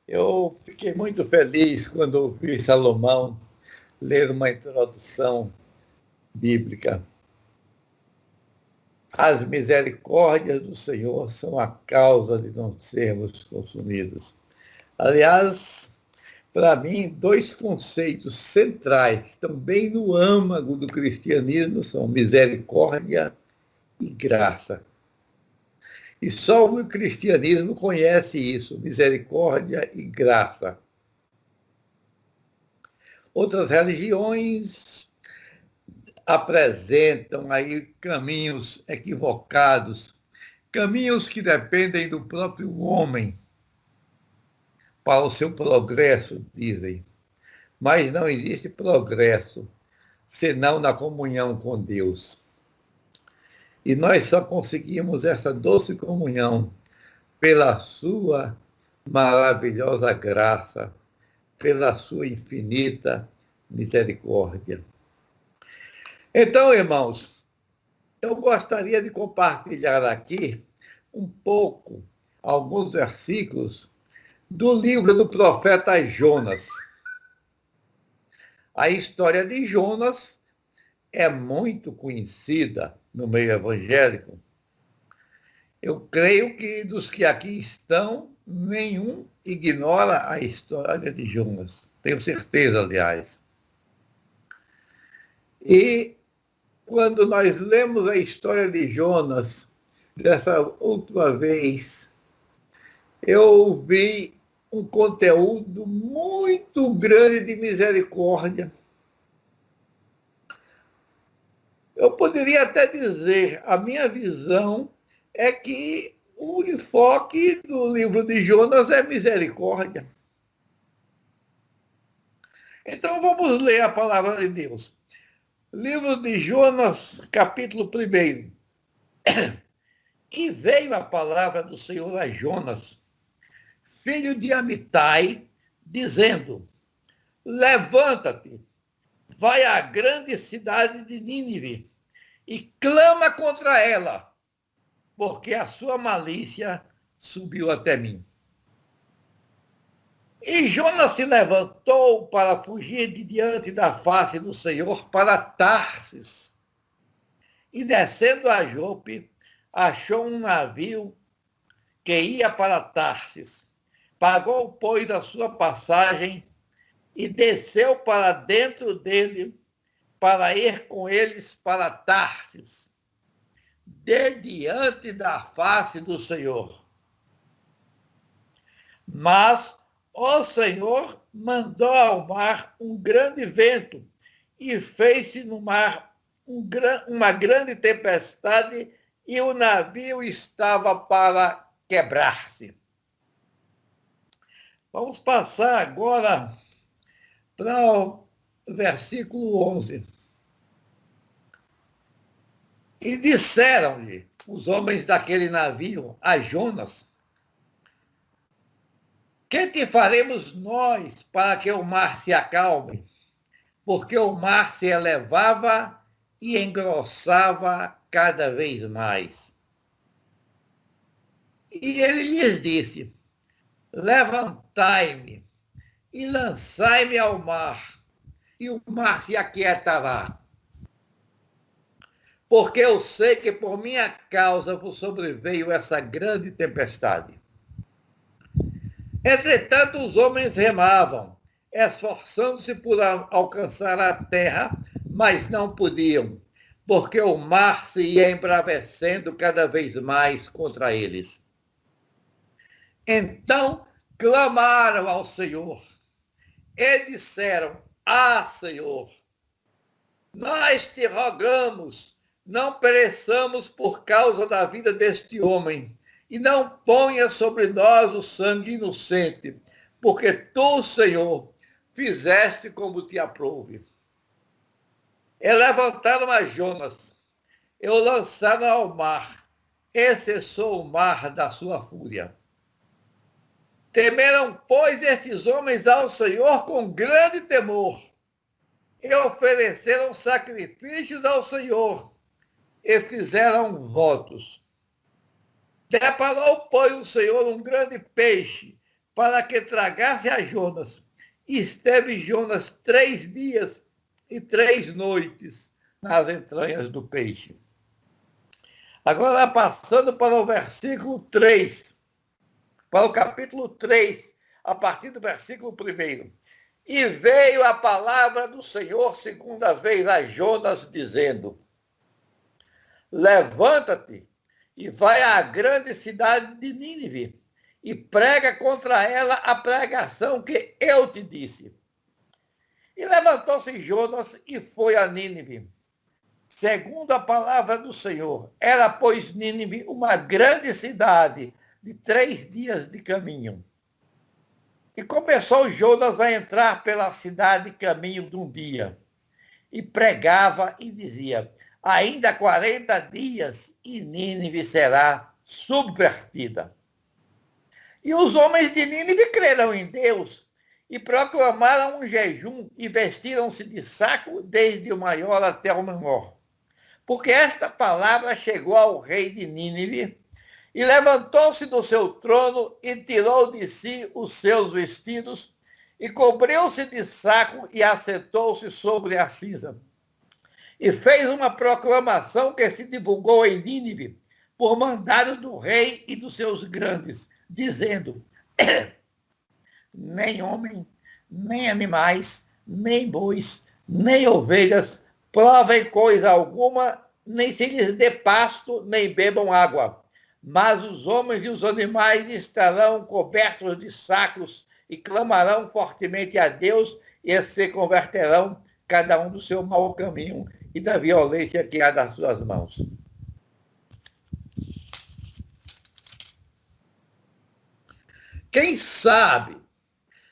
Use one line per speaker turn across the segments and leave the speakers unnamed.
Eu fiquei muito feliz quando ouvi Salomão ler uma introdução bíblica. As misericórdias do Senhor são a causa de não sermos consumidos. Aliás, para mim, dois conceitos centrais que estão bem no âmago do cristianismo são misericórdia e graça. E só o cristianismo conhece isso, misericórdia e graça. Outras religiões apresentam aí caminhos equivocados, caminhos que dependem do próprio homem para o seu progresso, dizem. Mas não existe progresso senão na comunhão com Deus. E nós só conseguimos essa doce comunhão pela sua maravilhosa graça, pela sua infinita misericórdia. Então, irmãos, eu gostaria de compartilhar aqui um pouco, alguns versículos do livro do profeta Jonas. A história de Jonas é muito conhecida no meio evangélico. Eu creio que dos que aqui estão, nenhum ignora a história de Jonas. Tenho certeza, aliás. E quando nós lemos a história de Jonas, dessa última vez, eu vi um conteúdo muito grande de misericórdia. Eu poderia até dizer, a minha visão é que o enfoque do livro de Jonas é misericórdia. Então vamos ler a palavra de Deus. Livro de Jonas, capítulo 1. E veio a palavra do Senhor a Jonas, filho de Amitai, dizendo: levanta-te, vai à grande cidade de Nínive e clama contra ela, porque a sua malícia subiu até mim. E Jonas se levantou para fugir de diante da face do Senhor para Tarsis. E descendo a Jope, achou um navio que ia para Tarsis. Pagou, pois, a sua passagem e desceu para dentro dele para ir com eles para Tarsis, de diante da face do Senhor. Mas o Senhor mandou ao mar um grande vento e fez-se no mar uma grande tempestade e o navio estava para quebrar-se. Vamos passar agora para o versículo 11. E disseram-lhe os homens daquele navio a Jonas: que te faremos nós para que o mar se acalme? Porque o mar se elevava e engrossava cada vez mais. E ele lhes disse: levantai-me e lançai-me ao mar, e o mar se aquietará. Porque eu sei que por minha causa vos sobreveio essa grande tempestade. Entretanto, os homens remavam, esforçando-se por alcançar a terra, mas não podiam, porque o mar se ia embravecendo cada vez mais contra eles. Então clamaram ao Senhor e disseram: Senhor, nós te rogamos, não pereçamos por causa da vida deste homem, e não ponha sobre nós o sangue inocente, porque tu, Senhor, fizeste como te aprouve. E levantaram a Jonas, e o lançaram ao mar, e cessou o mar da sua fúria. Temeram, pois, estes homens ao Senhor com grande temor, e ofereceram sacrifícios ao Senhor, e fizeram votos. Deparou, pois, o Senhor um grande peixe para que tragasse a Jonas. E esteve Jonas 3 dias e 3 noites nas entranhas do peixe. Agora, passando para o versículo 3, para o capítulo 3, a partir do versículo 1. E veio a palavra do Senhor segunda vez a Jonas, dizendo: levanta-te e vai à grande cidade de Nínive e prega contra ela a pregação que eu te disse. E levantou-se Jonas e foi a Nínive, segundo a palavra do Senhor. Era, pois, Nínive uma grande cidade de 3 dias de caminho. E começou Jonas a entrar pela cidade caminho de um dia. E pregava e dizia: ainda 40 dias e Nínive será subvertida. E os homens de Nínive creram em Deus e proclamaram um jejum e vestiram-se de saco desde o maior até o menor. Porque esta palavra chegou ao rei de Nínive, e levantou-se do seu trono e tirou de si os seus vestidos e cobriu-se de saco e assentou-se sobre a cinza. E fez uma proclamação que se divulgou em Nínive por mandado do rei e dos seus grandes, dizendo: nem homem, nem animais, nem bois, nem ovelhas provem coisa alguma, nem se lhes dê pasto, nem bebam água. Mas os homens e os animais estarão cobertos de sacos e clamarão fortemente a Deus e se converterão cada um do seu mau caminho e da violência que há das suas mãos. Quem sabe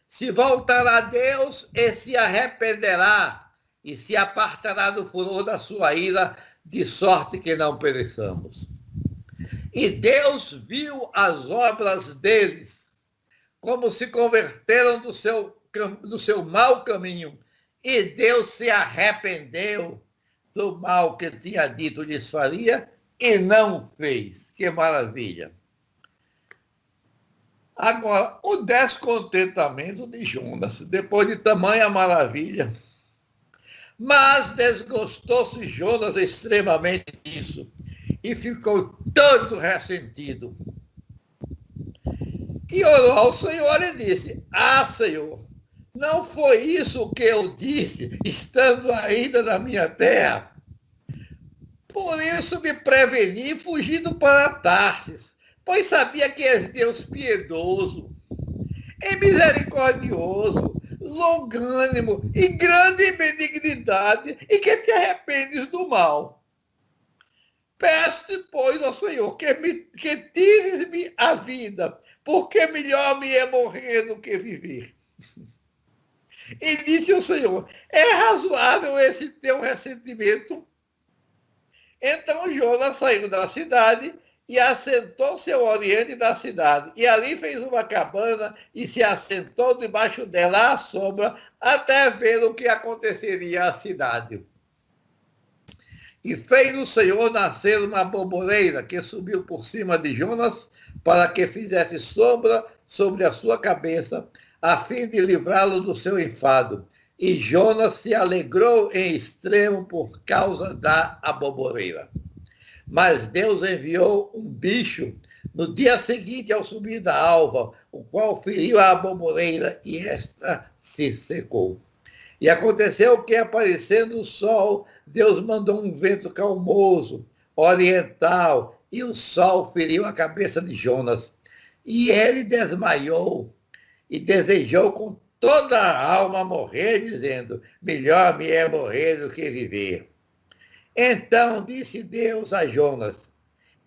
se voltará a Deus e se arrependerá e se apartará do furor da sua ira, de sorte que não pereçamos. E Deus viu as obras deles, como se converteram do seu mau caminho, e Deus se arrependeu do mal que tinha dito lhes faria e não fez. Que maravilha! Agora, o descontentamento de Jonas, depois de tamanha maravilha. Mas desgostou-se Jonas extremamente disso e ficou todo ressentido. E orou ao Senhor e disse: Senhor, não foi isso que eu disse, estando ainda na minha terra? Por isso me preveni, fugindo para Tarsis, pois sabia que és Deus piedoso e misericordioso, longânimo e grande em benignidade, e que te arrependes do mal. Peço-te, pois, ó Senhor, que tires-me a vida, porque melhor me é morrer do que viver. E disse o Senhor: é razoável esse teu ressentimento? Então Jonas saiu da cidade e assentou-se ao oriente da cidade. E ali fez uma cabana e se assentou debaixo dela à sombra, até ver o que aconteceria à cidade. E fez o Senhor nascer uma bomboreira que subiu por cima de Jonas, para que fizesse sombra sobre a sua cabeça, a fim de livrá-lo do seu enfado. E Jonas se alegrou em extremo por causa da bomboreira. Mas Deus enviou um bicho no dia seguinte ao subir da alva, o qual feriu a bomboreira e esta se secou. E aconteceu que, aparecendo o sol, Deus mandou um vento calmoso, oriental, e o sol feriu a cabeça de Jonas. E ele desmaiou e desejou com toda a alma morrer, dizendo: melhor me é morrer do que viver. Então disse Deus a Jonas: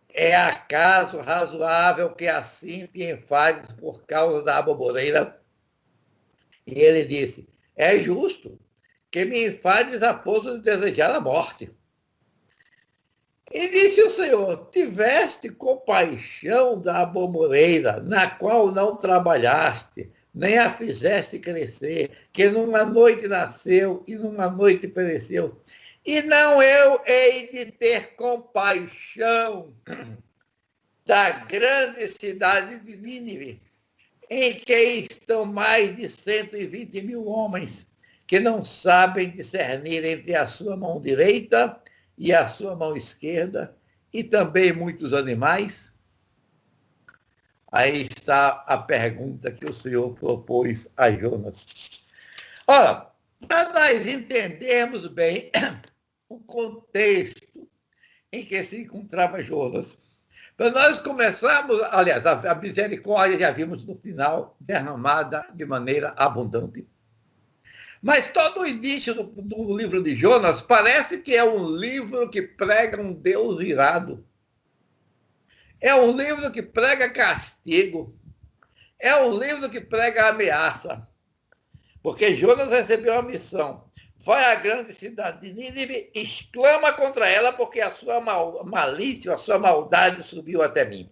é acaso razoável que assim te enfades por causa da bomboreira? E ele disse: é justo que me enfades a ponto de desejar a morte. E disse o Senhor: tiveste compaixão da bomboreira, na qual não trabalhaste, nem a fizeste crescer, que numa noite nasceu e numa noite pereceu. E não eu hei de ter compaixão da grande cidade de Nínive, em que estão mais de 120 mil homens que não sabem discernir entre a sua mão direita e a sua mão esquerda, e também muitos animais? Aí está a pergunta que o Senhor propôs a Jonas. Ora, para nós entendermos bem o contexto em que se encontrava Jonas, para nós começarmos, aliás, a misericórdia já vimos no final, derramada de maneira abundante. Mas todo o início do livro de Jonas parece que é um livro que prega um Deus irado. É um livro que prega castigo. É um livro que prega ameaça. Porque Jonas recebeu a missão. Vai à grande cidade de Nínive, exclama contra ela, porque a sua malícia, a sua maldade subiu até mim.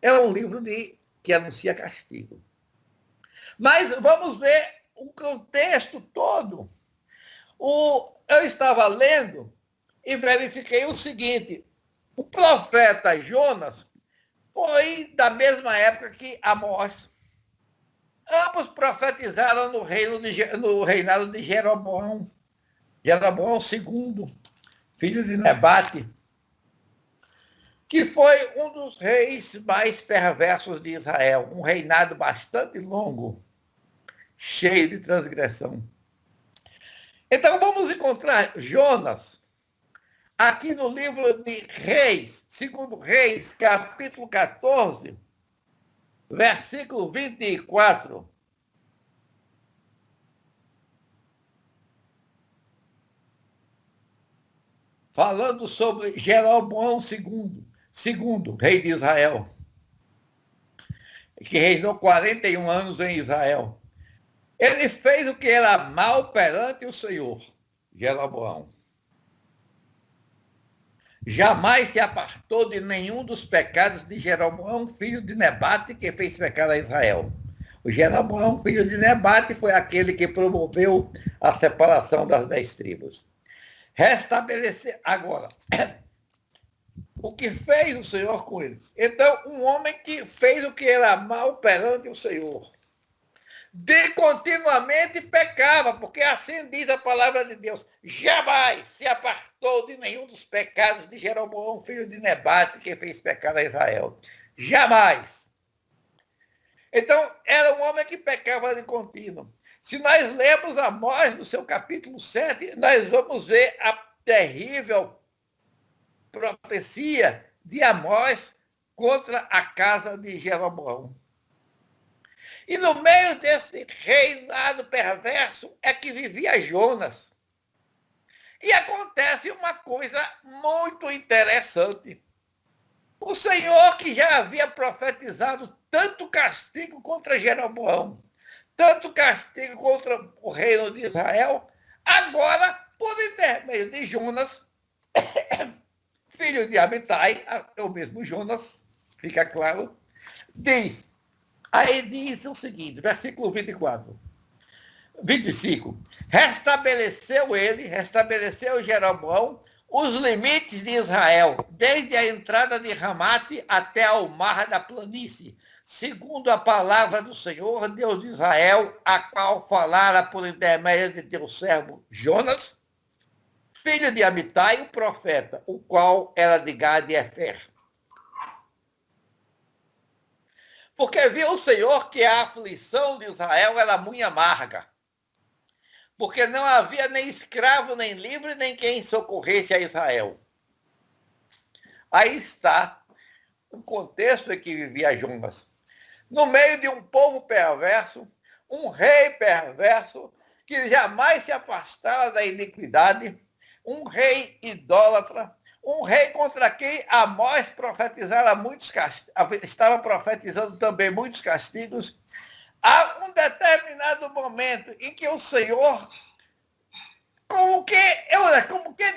É um livro que anuncia castigo. Mas vamos ver o contexto todo. Eu estava lendo e verifiquei o seguinte: o profeta Jonas foi da mesma época que Amós. Ambos profetizaram no reinado de Jeroboão II, filho de Nebate, que foi um dos reis mais perversos de Israel, um reinado bastante longo, cheio de transgressão. Então vamos encontrar Jonas aqui no livro de Reis, segundo Reis, capítulo 14, versículo 24. Falando sobre Jeroboão II, rei de Israel, que reinou 41 anos em Israel. Ele fez o que era mal perante o Senhor, Jeroboão. Jamais se apartou de nenhum dos pecados de Jeroboão, filho de Nebate, que fez pecar a Israel. O Jeroboão, filho de Nebate, foi aquele que promoveu a separação das 10 tribos. Restabelecer. Agora, o que fez o Senhor com eles? Então, um homem que fez o que era mal perante o Senhor, continuamente pecava, porque assim diz a palavra de Deus: jamais se apartou de nenhum dos pecados de Jeroboão, filho de Nebate, que fez pecar a Israel. Jamais. Então, era um homem que pecava de contínuo. Se nós lemos Amós, no seu capítulo 7, nós vamos ver a terrível profecia de Amós contra a casa de Jeroboão. E no meio desse reinado perverso é que vivia Jonas. E acontece uma coisa muito interessante. O Senhor, que já havia profetizado tanto castigo contra Jeroboão, tanto castigo contra o reino de Israel, agora, por intermédio de Jonas, filho de Amitai, é o mesmo Jonas, fica claro, diz. Aí diz o seguinte, versículo 25. Restabeleceu Jeroboão os limites de Israel, desde a entrada de Ramate até ao mar da planície, segundo a palavra do Senhor, Deus de Israel, a qual falara por intermédio de teu servo Jonas, filho de Amitai, o profeta, o qual era de Gade e Efer. Porque viu o Senhor que a aflição de Israel era muito amarga, porque não havia nem escravo, nem livre, nem quem socorresse a Israel. Aí está o contexto em que vivia Jonas. No meio de um povo perverso, um rei perverso, que jamais se afastara da iniquidade, um rei idólatra, um rei contra quem Amós estava profetizando também muitos castigos. Há um determinado momento em que o Senhor, como que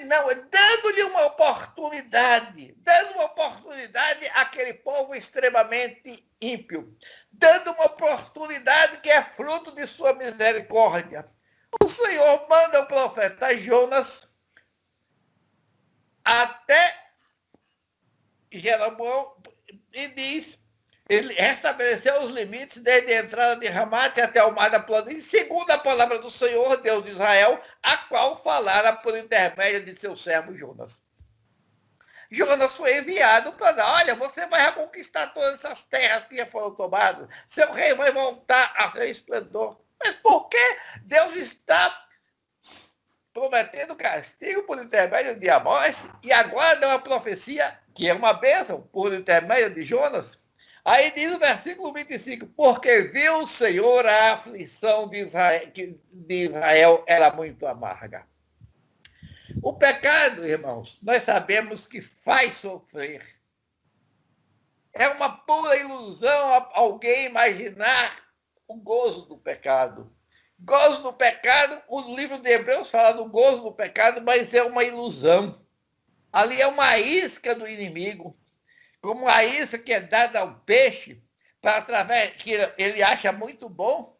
não, dando-lhe uma oportunidade, àquele povo extremamente ímpio, dando uma oportunidade que é fruto de sua misericórdia. O Senhor manda o profeta Jonas até Jeroboão e diz, Ele restabeleceu os limites desde a entrada de Ramate até o mar da planície, segundo a palavra do Senhor, Deus de Israel, a qual falara por intermédio de seu servo Jonas. Jonas foi enviado para dar, olha, você vai reconquistar todas essas terras que já foram tomadas, seu rei vai voltar a seu esplendor. Mas por que Deus está prometendo castigo por intermédio de Amós e agora dá uma profecia, que é uma bênção, por intermédio de Jonas? Aí diz o versículo 25, porque viu o Senhor a aflição de Israel era muito amarga. O pecado, irmãos, nós sabemos que faz sofrer. É uma pura ilusão alguém imaginar o gozo do pecado. Gozo do pecado, o livro de Hebreus fala do gozo do pecado, mas é uma ilusão. Ali é uma isca do inimigo, como a isca que é dada ao peixe, que ele acha muito bom,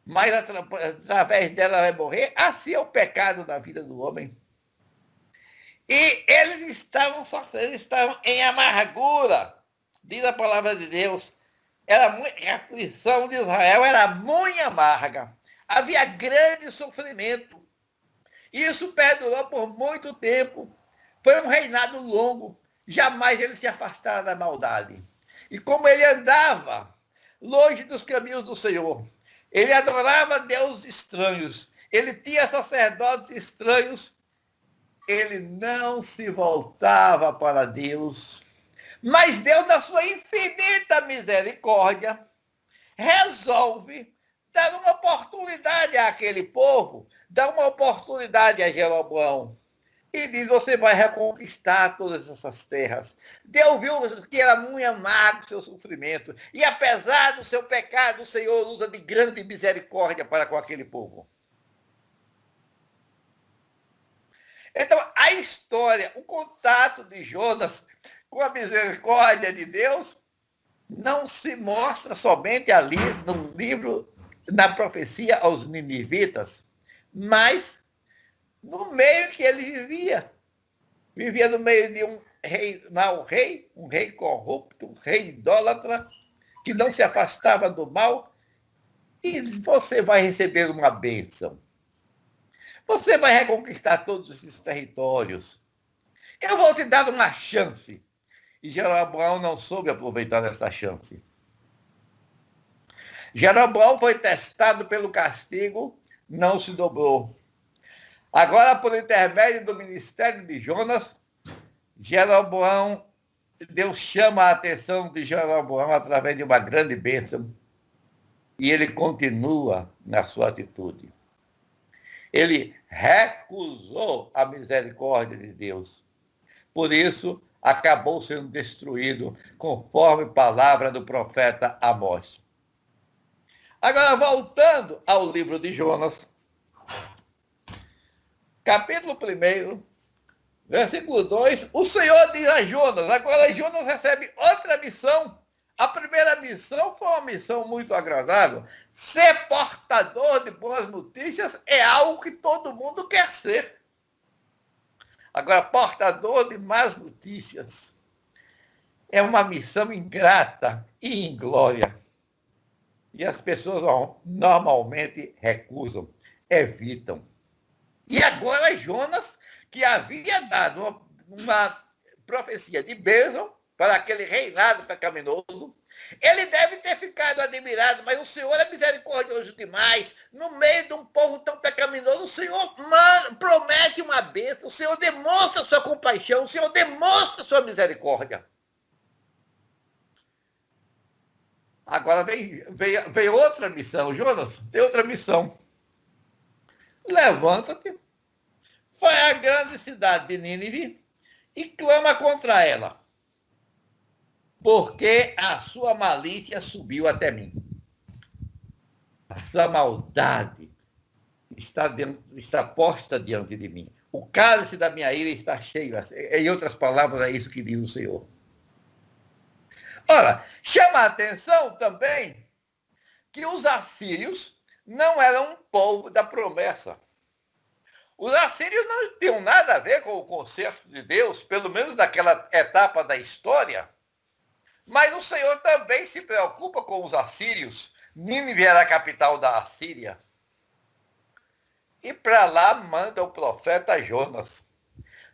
mas através dela vai morrer. Assim é o pecado na vida do homem. E eles estavam sofrendo, estavam em amargura, diz a palavra de Deus. A aflição de Israel era muito amarga. Havia grande sofrimento. Isso perdurou por muito tempo. Foi um reinado longo. Jamais ele se afastara da maldade. E como ele andava longe dos caminhos do Senhor, ele adorava deuses estranhos, ele tinha sacerdotes estranhos, ele não se voltava para Deus. Mas Deus, na sua infinita misericórdia, resolve dar uma oportunidade àquele povo, dar uma oportunidade a Jeroboão. E diz, você vai reconquistar todas essas terras. Deus viu que era muito amargo o seu sofrimento. E apesar do seu pecado, o Senhor usa de grande misericórdia para com aquele povo. Então, a história, o contato de Jonas com a misericórdia de Deus não se mostra somente ali no livro, na profecia aos ninivitas, mas no meio que ele vivia. Vivia no meio de um rei, mau rei, um rei corrupto, um rei idólatra, que não se afastava do mal, e você vai receber uma bênção. Você vai reconquistar todos esses territórios. Eu vou te dar uma chance. E Jeroboão não soube aproveitar essa chance. Jeroboão foi testado pelo castigo, não se dobrou. Agora, por intermédio do ministério de Jonas, Jeroboão, Deus chama a atenção de Jeroboão através de uma grande bênção. E ele continua na sua atitude. Ele recusou a misericórdia de Deus. Por isso, acabou sendo destruído, conforme palavra do profeta Amós. Agora, voltando ao livro de Jonas, capítulo 1, versículo 2, o Senhor diz a Jonas, agora Jonas recebe outra missão. A primeira missão foi uma missão muito agradável. Ser portador de boas notícias é algo que todo mundo quer ser. Agora, portador de más notícias é uma missão ingrata e inglória. E as pessoas normalmente recusam, evitam. E agora Jonas, que havia dado uma profecia de bênção para aquele reinado pecaminoso, ele deve ter ficado admirado, mas o Senhor é misericordioso demais. No meio de um povo tão pecaminoso, o Senhor promete uma bênção, o Senhor demonstra sua compaixão, o Senhor demonstra sua misericórdia. Agora vem outra missão, Jonas, tem outra missão. Levanta-te, vai à grande cidade de Nínive e clama contra ela, porque a sua malícia subiu até mim. A sua maldade está posta diante de mim. O cálice da minha ira está cheio. Em outras palavras, é isso que diz o Senhor. Ora, chama a atenção também que os assírios não eram um povo da promessa. Os assírios não tinham nada a ver com o concerto de Deus, pelo menos naquela etapa da história. Mas o Senhor também se preocupa com os assírios. Nínive era a capital da Assíria. E para lá manda o profeta Jonas.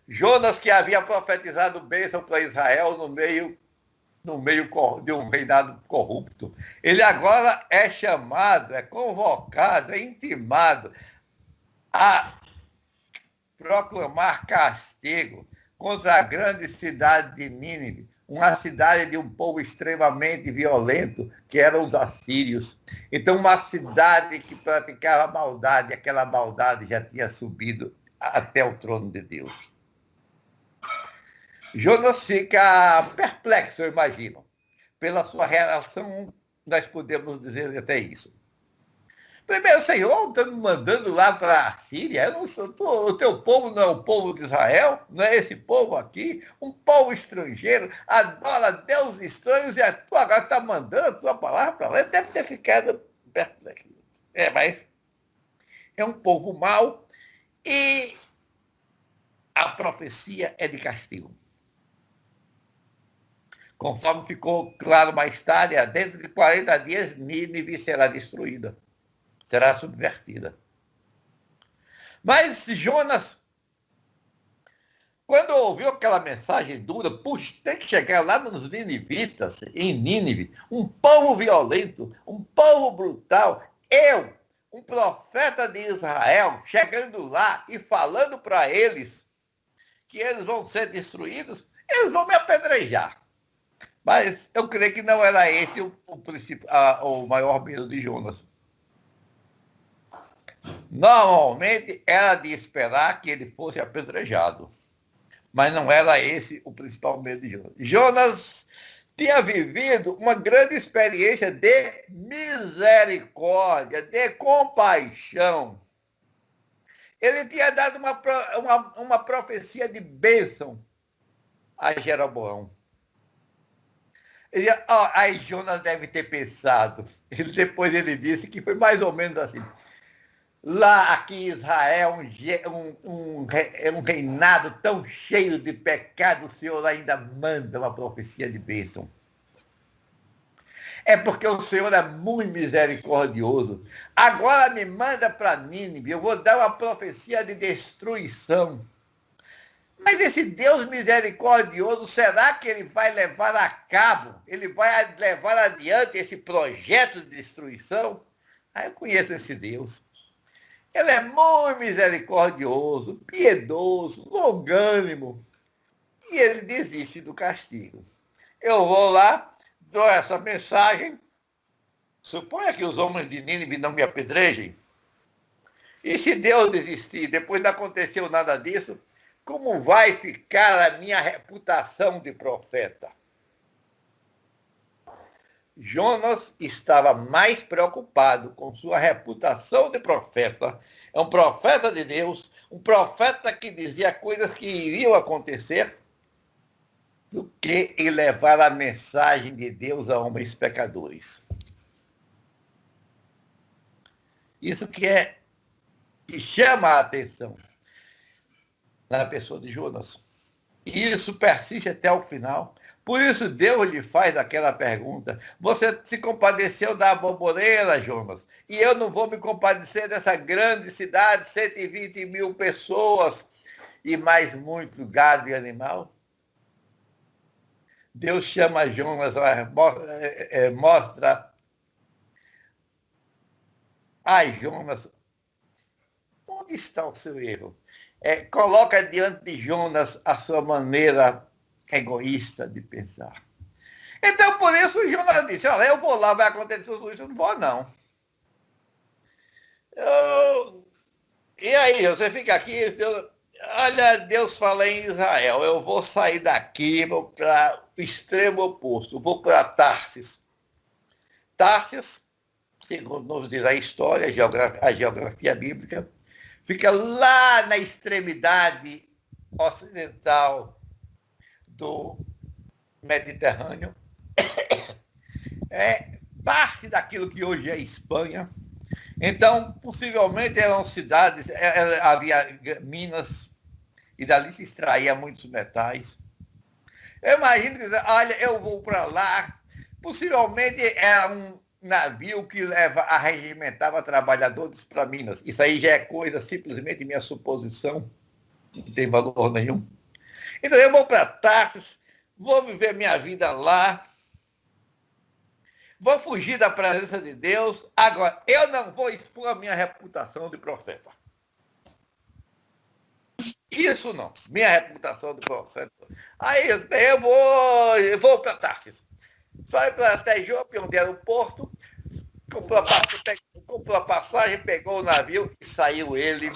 Jonas, que havia profetizado bênção para Israel no meio de um reinado corrupto. Ele agora é chamado, é convocado, é intimado a proclamar castigo contra a grande cidade de Nínive, uma cidade de um povo extremamente violento, que eram os assírios. Então, uma cidade que praticava maldade, aquela maldade já tinha subido até o trono de Deus. Jonas fica perplexo, eu imagino. Pela sua reação, nós podemos dizer até isso. Primeiro, Senhor, está me mandando lá para a Síria. O teu povo não é o povo de Israel? Não é esse povo aqui? Um povo estrangeiro, adora deuses estranhos e tu agora está mandando a tua palavra para lá. Ele deve ter ficado perplexo. Mas é um povo mau e a profecia é de castigo. Conforme ficou claro mais tarde, dentro de 40 dias, Nínive será destruída, será subvertida. Mas Jonas, quando ouviu aquela mensagem dura, puxa, tem que chegar lá nos ninivitas, em Nínive, um povo violento, um povo brutal, eu, um profeta de Israel, chegando lá e falando para eles que eles vão ser destruídos, eles vão me apedrejar. Mas eu creio que não era esse o maior medo de Jonas. Normalmente era de esperar que ele fosse apedrejado. Mas não era esse o principal medo de Jonas. Jonas tinha vivido uma grande experiência de misericórdia, de compaixão. Ele tinha dado uma profecia de bênção a Jeroboão. Aí Jonas deve ter pensado. Depois ele disse que foi mais ou menos assim. Lá aqui em Israel, um reinado tão cheio de pecado, o Senhor ainda manda uma profecia de bênção. É porque o Senhor é muito misericordioso. Agora me manda para Nínive, eu vou dar uma profecia de destruição. Mas esse Deus misericordioso, será que ele vai levar a cabo, ele vai levar adiante esse projeto de destruição? Eu conheço esse Deus. Ele é muito misericordioso, piedoso, longânimo. E ele desiste do castigo. Eu vou lá, dou essa mensagem. Suponha que os homens de Nínive não me apedrejem. E se Deus desistir, depois não aconteceu nada disso, como vai ficar a minha reputação de profeta? Jonas estava mais preocupado com sua reputação de profeta. É um profeta de Deus, um profeta que dizia coisas que iriam acontecer, do que em levar a mensagem de Deus a homens pecadores. Isso que chama a atenção na pessoa de Jonas. E isso persiste até o final. Por isso Deus lhe faz aquela pergunta. Você se compadeceu da bomboneira, Jonas, e eu não vou me compadecer dessa grande cidade, 120 mil pessoas e mais muito gado e animal? Deus chama Jonas, mostra a Jonas onde está o seu erro. Coloca diante de Jonas a sua maneira egoísta de pensar. Então, por isso, o Jonas disse, olha, eu vou lá, vai acontecer tudo isso, eu não vou, não. E aí, você fica aqui, olha, Deus fala em Israel, eu vou sair daqui, vou para o extremo oposto, vou para Tarsis. Tarsis, segundo nos diz a história, a geografia bíblica, fica lá na extremidade ocidental do Mediterrâneo. É parte daquilo que hoje é Espanha. Então, possivelmente eram cidades, havia minas, e dali se extraía muitos metais. Eu imagino que, olha, eu vou para lá. Possivelmente era um navio que arregimentava trabalhadores para Minas. Isso aí já é coisa, simplesmente minha suposição, não tem valor nenhum. Então eu vou para Tarsis, vou viver minha vida lá, vou fugir da presença de Deus. Agora, eu não vou expor a minha reputação de profeta. Isso não, minha reputação de profeta. Aí eu vou para Tarsis. Foi para até Jope, onde era o porto, comprou a passagem, pegou o navio e saiu ele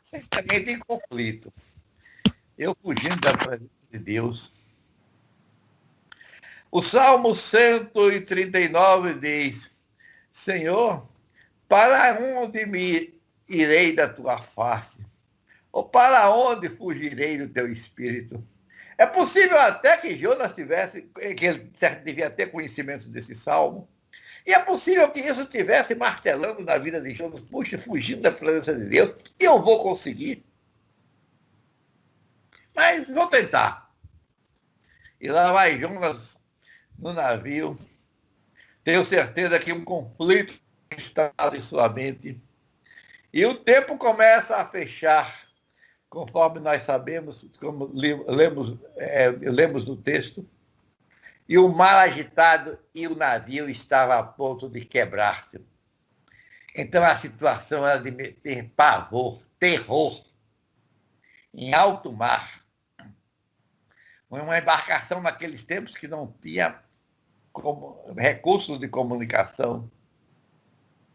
certamente em conflito. Eu fugindo da presença de Deus. O Salmo 139 diz: Senhor, para onde me irei da tua face? Ou para onde fugirei do teu espírito? É possível até que Jonas tivesse, que ele devia ter conhecimento desse salmo, e é possível que isso estivesse martelando na vida de Jonas, puxa, fugindo da presença de Deus, e eu vou conseguir. Mas vou tentar. E lá vai Jonas no navio. Tenho certeza que um conflito está em sua mente. E o tempo começa a fechar, conforme nós sabemos, como lemos no texto. E o mar agitado e o navio estava a ponto de quebrar-se. Então a situação era de ter pavor, terror, em alto mar. Uma embarcação naqueles tempos que não tinha recursos de comunicação,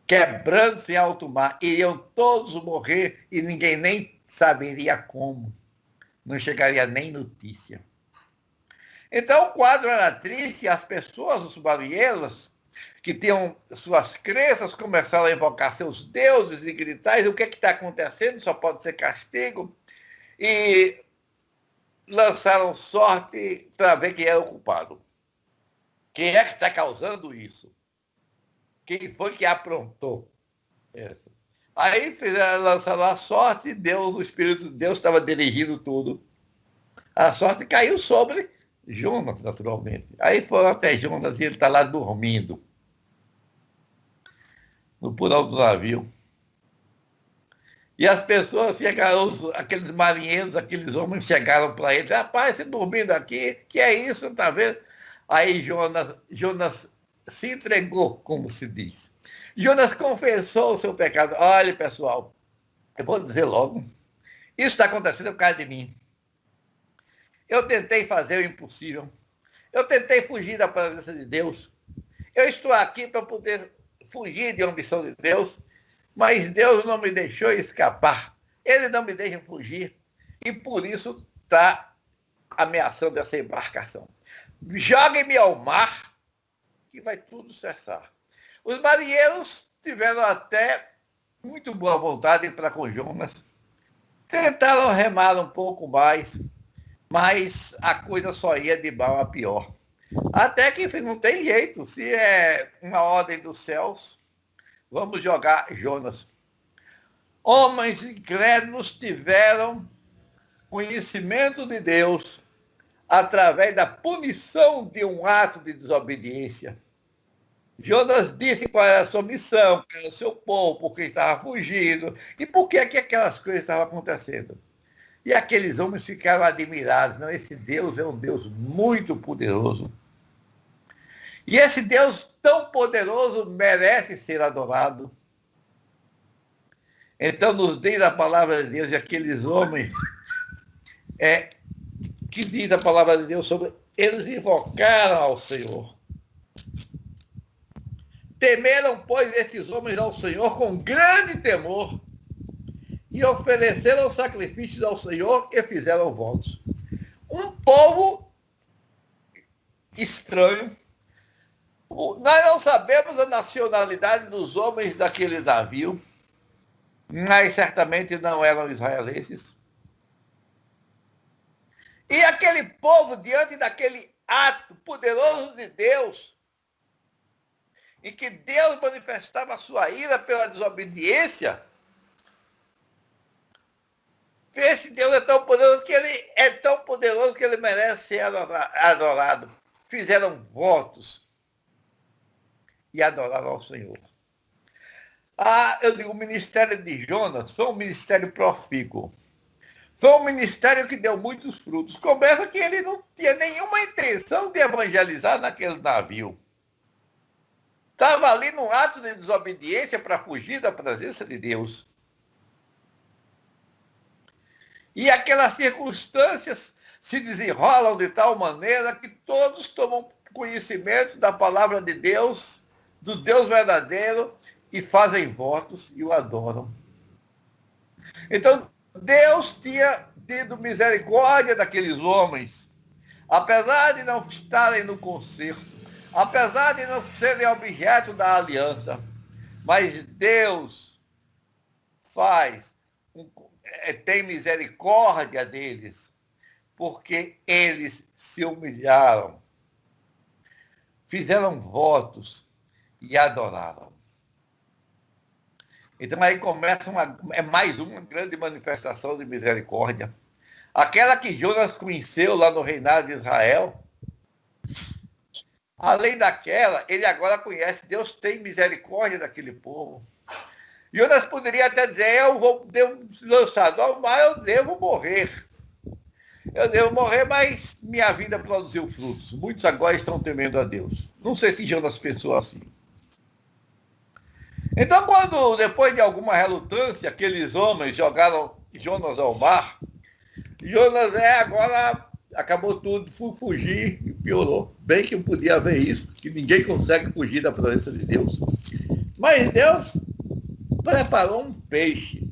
quebrando-se em alto mar, iriam todos morrer e ninguém nem saberia como. Não chegaria nem notícia. Então o quadro era triste, as pessoas, os marinheiros, que tinham suas crenças, começaram a invocar seus deuses e gritar: o que está acontecendo? Só pode ser castigo. E lançaram sorte para ver quem era o culpado. Quem é que está causando isso? Quem foi que aprontou? Essa. Aí lançaram a sorte, Deus, o Espírito de Deus estava dirigindo tudo. A sorte caiu sobre Jonas, naturalmente. Aí foram até Jonas e ele está lá dormindo no porão do navio. E as pessoas chegaram, aqueles marinheiros, aqueles homens chegaram para ele: rapaz, você dormindo aqui, que é isso, não está vendo? Aí Jonas se entregou, como se diz. Jonas confessou o seu pecado. Olha, pessoal, eu vou dizer logo, isso está acontecendo por causa de mim. Eu tentei fazer o impossível. Eu tentei fugir da presença de Deus. Eu estou aqui para poder fugir de uma missão de Deus, mas Deus não me deixou escapar. Ele não me deixa fugir. E por isso está ameaçando essa embarcação. Joguem-me ao mar, que vai tudo cessar. Os marinheiros tiveram até muito boa vontade para com Jonas. Tentaram remar um pouco mais, mas a coisa só ia de mal a pior. Até que, enfim, não tem jeito. Se é uma ordem dos céus, vamos jogar Jonas. Homens incrédulos tiveram conhecimento de Deus através da punição de um ato de desobediência. Jonas disse qual era a sua missão, qual era o seu povo, por que estava fugindo e por que aquelas coisas estavam acontecendo. E aqueles homens ficaram admirados. Não, esse Deus é um Deus muito poderoso. E esse Deus tão poderoso merece ser adorado. Então nos diz a palavra de Deus, e aqueles homens que diz a palavra de Deus sobre eles invocaram ao Senhor. Temeram, pois, esses homens ao Senhor com grande temor e ofereceram sacrifícios ao Senhor e fizeram votos. Um povo estranho. Nós não sabemos a nacionalidade dos homens daquele navio, mas certamente não eram israelenses. E aquele povo, diante daquele ato poderoso de Deus, em que Deus manifestava a sua ira pela desobediência, esse Deus é tão poderoso que ele merece ser adorado. Fizeram votos e adoraram ao Senhor. Eu digo, o ministério de Jonas foi um ministério profícuo. Foi um ministério que deu muitos frutos. Começa que ele não tinha nenhuma intenção de evangelizar naquele navio. Estava ali num ato de desobediência para fugir da presença de Deus. E aquelas circunstâncias se desenrolam de tal maneira que todos tomam conhecimento da palavra de Deus, do Deus verdadeiro, e fazem votos e o adoram. Então, Deus tinha tido misericórdia daqueles homens, apesar de não estarem no concerto, apesar de não serem objeto da aliança, mas Deus tem misericórdia deles, porque eles se humilharam, fizeram votos e adoraram. Então aí começa mais uma grande manifestação de misericórdia. Aquela que Jonas conheceu lá no reinado de Israel. Além daquela, ele agora conhece, Deus tem misericórdia daquele povo. Jonas poderia até dizer, devo lançar do mar, eu devo morrer. Eu devo morrer, mas minha vida produziu frutos. Muitos agora estão temendo a Deus. Não sei se Jonas pensou assim. Então, quando, depois de alguma relutância, aqueles homens jogaram Jonas ao mar, Jonas agora acabou tudo, fugir e piorou. Bem que eu podia ver isso, que ninguém consegue fugir da presença de Deus. Mas Deus preparou um peixe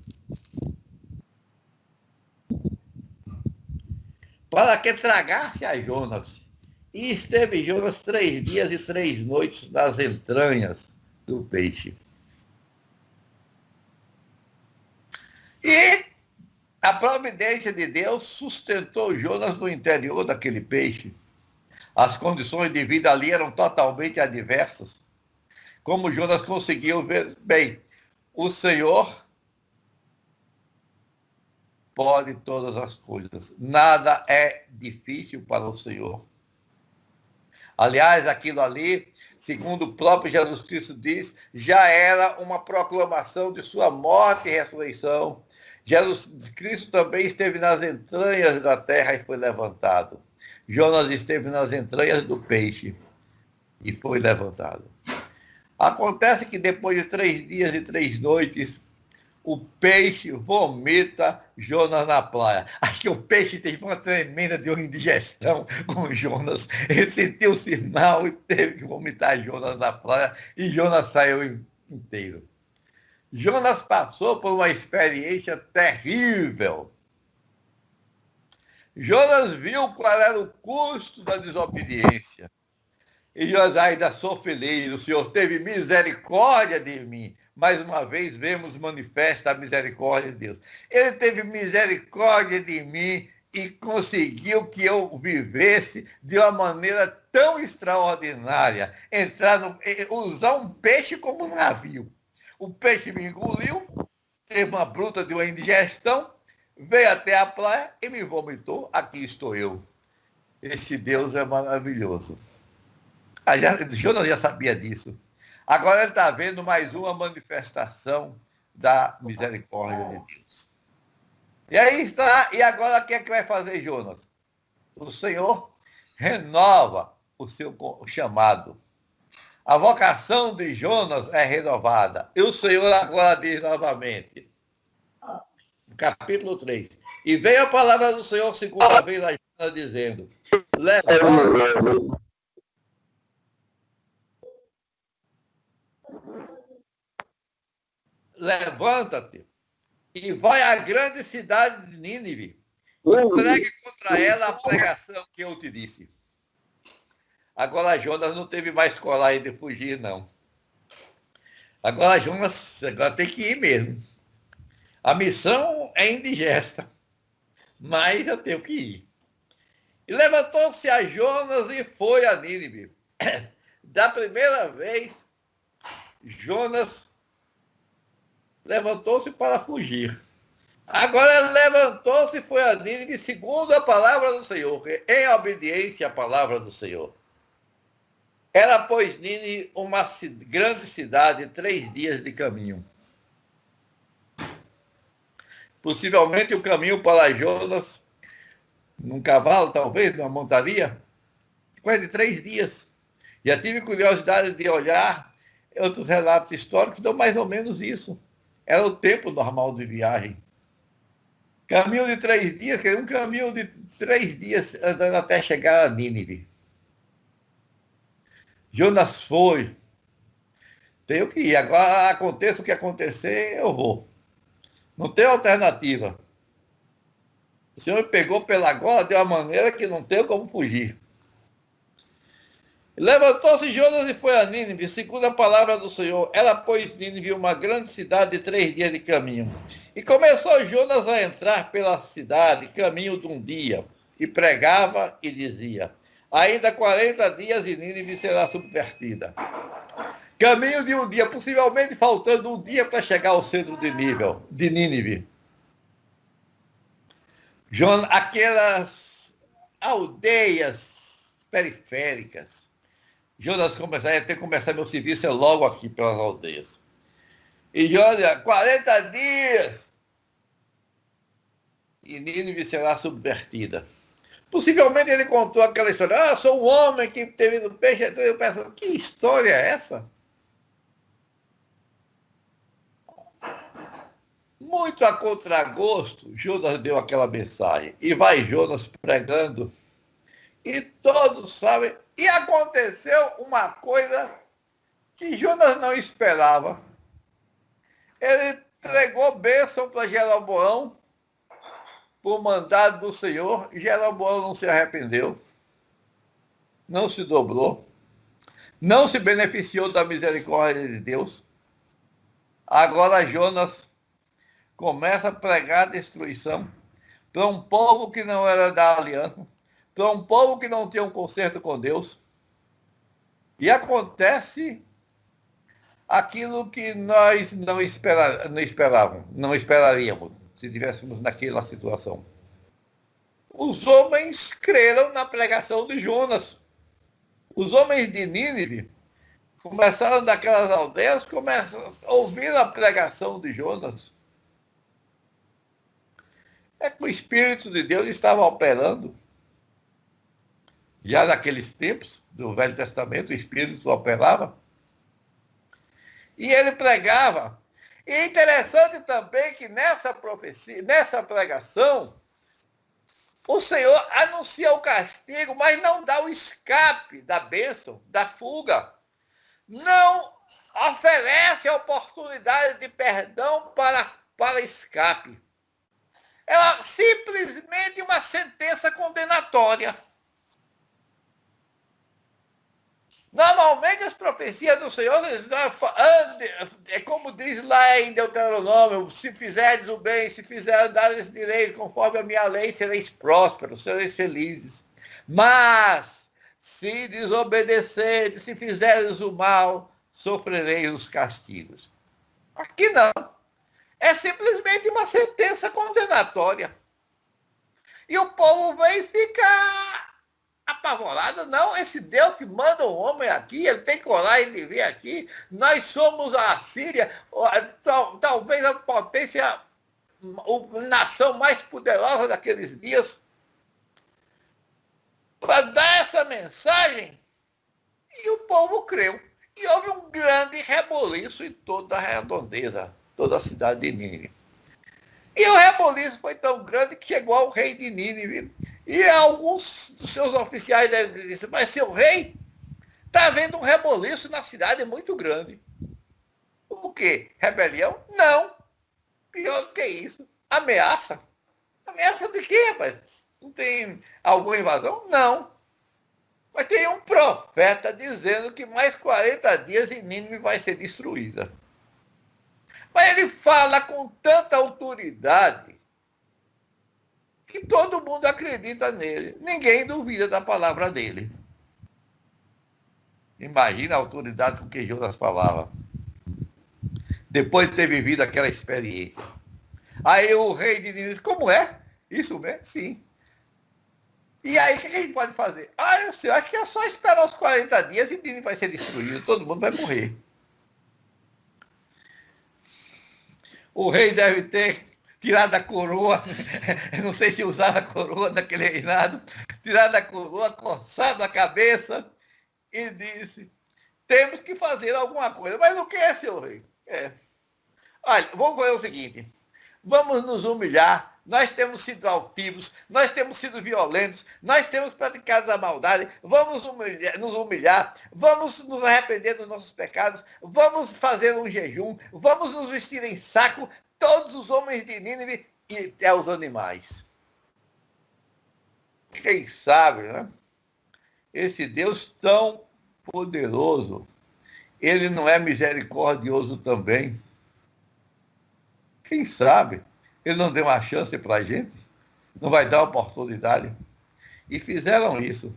para que tragasse a Jonas. E esteve Jonas 3 dias e 3 noites nas entranhas do peixe. E a providência de Deus sustentou Jonas no interior daquele peixe. As condições de vida ali eram totalmente adversas. Como Jonas conseguiu ver, bem, o Senhor pode todas as coisas. Nada é difícil para o Senhor. Aliás, aquilo ali, segundo o próprio Jesus Cristo diz, já era uma proclamação de sua morte e ressurreição. Jesus Cristo também esteve nas entranhas da terra e foi levantado. Jonas esteve nas entranhas do peixe e foi levantado. Acontece que depois de 3 dias e 3 noites, o peixe vomita Jonas na praia. Acho que o peixe teve uma tremenda de uma indigestão com Jonas. Ele sentiu-se mal e teve que vomitar Jonas na praia e Jonas saiu inteiro. Jonas passou por uma experiência terrível. Jonas viu qual era o custo da desobediência. E Jonas ainda sou feliz, o Senhor teve misericórdia de mim. Mais uma vez vemos manifesta a misericórdia de Deus. Ele teve misericórdia de mim e conseguiu que eu vivesse de uma maneira tão extraordinária. Usar um peixe como um navio. O peixe me engoliu, teve uma bruta de uma indigestão, veio até a praia e me vomitou. Aqui estou eu. Esse Deus é maravilhoso. Jonas já sabia disso. Agora ele está vendo mais uma manifestação da misericórdia de Deus. E aí está, e agora o que é que vai fazer Jonas? O Senhor renova o seu chamado. A vocação de Jonas é renovada. E o Senhor agora diz novamente, no capítulo 3, e veio a palavra do Senhor segunda vez a Jonas dizendo, levanta-te e vai à grande cidade de Nínive e prega contra ela a pregação que eu te disse. Agora Jonas não teve mais coragem de fugir, não. Agora Jonas tem que ir mesmo. A missão é indigesta, mas eu tenho que ir. E levantou-se a Jonas e foi a Nínive. Da primeira vez, Jonas levantou-se para fugir. Agora ele levantou-se e foi a Nínive segundo a palavra do Senhor, em obediência à palavra do Senhor. Era, pois, Nínive uma grande cidade, 3 dias de caminho. Possivelmente o caminho para Jonas, num cavalo, talvez, numa montaria, coisa de 3 dias. Já tive curiosidade de olhar outros relatos históricos, dão mais ou menos isso. Era o tempo normal de viagem. Caminho de 3 dias, que é um caminho de 3 dias andando até chegar a Nínive. Jonas foi. Tenho que ir. Agora aconteça o que acontecer, eu vou. Não tem alternativa. O Senhor me pegou pela gola de uma maneira que não tenho como fugir. Levantou-se Jonas e foi a Nínive, segundo a palavra do Senhor. Ela, pois, Nínive, uma grande cidade de 3 dias de caminho. E começou Jonas a entrar pela cidade, caminho de um dia, e pregava e dizia: ainda 40 dias e Nínive será subvertida. Caminho de um dia, possivelmente faltando um dia para chegar ao centro de Nínive. Aquelas aldeias periféricas. Jonas ia ter que começar meu serviço logo aqui pelas aldeias. E Jonas, 40 dias! E Nínive será subvertida. Possivelmente ele contou aquela história. Ah, sou um homem que teve no peixe. Eu penso, que história é essa? Muito a contragosto, Jonas deu aquela mensagem. E vai Jonas pregando. E todos sabem. E aconteceu uma coisa que Jonas não esperava. Ele entregou bênção para Jeroboão por mandado do Senhor. E Jeroboão não se arrependeu. Não se dobrou. Não se beneficiou da misericórdia de Deus. Agora Jonas começa a pregar destruição para um povo que não era da aliança, para um povo que não tinha um conserto com Deus. E acontece aquilo que nós não esperaríamos se estivéssemos naquela situação. Os homens creram na pregação de Jonas. Os homens de Nínive começaram daquelas aldeias, a ouvir a pregação de Jonas. É que o Espírito de Deus estava operando. Já naqueles tempos do Velho Testamento, o Espírito operava. E ele pregava. E é interessante também que nessa profecia, nessa pregação, o Senhor anuncia o castigo, mas não dá o escape da bênção, da fuga. Não oferece a oportunidade de perdão para escape. É simplesmente uma sentença condenatória. Normalmente as profecias do Senhor, é como diz lá em Deuteronômio, se fizerdes o bem, se fizer andares direito, conforme a minha lei, sereis prósperos, sereis felizes. Mas, se desobedecerdes, se fizerdes o mal, sofrereis os castigos. Aqui não. É simplesmente uma sentença condenatória. E o povo vem ficar apavorado. Não, esse Deus que manda um homem aqui, ele tem coragem de vir aqui. Nós somos a Síria, talvez a potência, a nação mais poderosa daqueles dias. Para dar essa mensagem, e o povo creu. E houve um grande reboliço em toda a redondeza, toda a cidade de Nínive. E o reboliço foi tão grande que chegou ao rei de Nínive. E alguns dos seus oficiais disseram, mas seu rei, está havendo um reboliço na cidade muito grande. O quê? Rebelião? Não. Pior que isso. Ameaça. Ameaça de quê, rapaz? Não tem alguma invasão? Não. Mas tem um profeta dizendo que mais 40 dias e Nínive vai ser destruída. Mas ele fala com tanta autoridade que todo mundo acredita nele. Ninguém duvida da palavra dele. Imagina a autoridade com que Jonas falava. Depois de ter vivido aquela experiência. Aí o rei de Nínive disse, como é? Isso mesmo? Sim. E aí, o que a gente pode fazer? Eu sei, acho que é só esperar os 40 dias e Nínive vai ser destruído, todo mundo vai morrer. O rei deve ter tirado a coroa, não sei se usava a coroa naquele reinado, tirado a coroa, coçado a cabeça e disse, temos que fazer alguma coisa. Mas o que é, seu rei? Olha, vamos fazer o seguinte, vamos nos humilhar, nós temos sido altivos, nós temos sido violentos, nós temos praticado a maldade, vamos nos humilhar, vamos nos arrepender dos nossos pecados, vamos fazer um jejum, vamos nos vestir em saco, todos os homens de Nínive e até os animais. Quem sabe, né? Esse Deus tão poderoso, ele não é misericordioso também? Quem sabe ele não deu uma chance para a gente? Não vai dar oportunidade? E fizeram isso.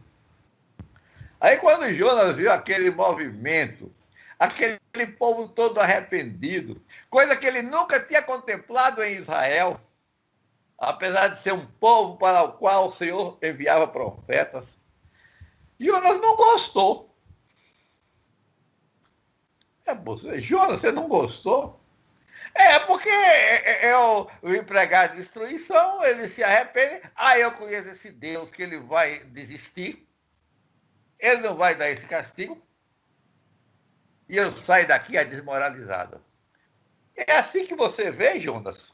Aí quando Jonas viu aquele movimento, aquele povo todo arrependido, coisa que ele nunca tinha contemplado em Israel, apesar de ser um povo para o qual o Senhor enviava profetas, Jonas não gostou. Jonas, você não gostou? Porque o empregado de destruição, ele se arrepende. Eu conheço esse Deus que ele vai desistir. Ele não vai dar esse castigo. E eu saio daqui desmoralizado. É assim que você vê, Jonas?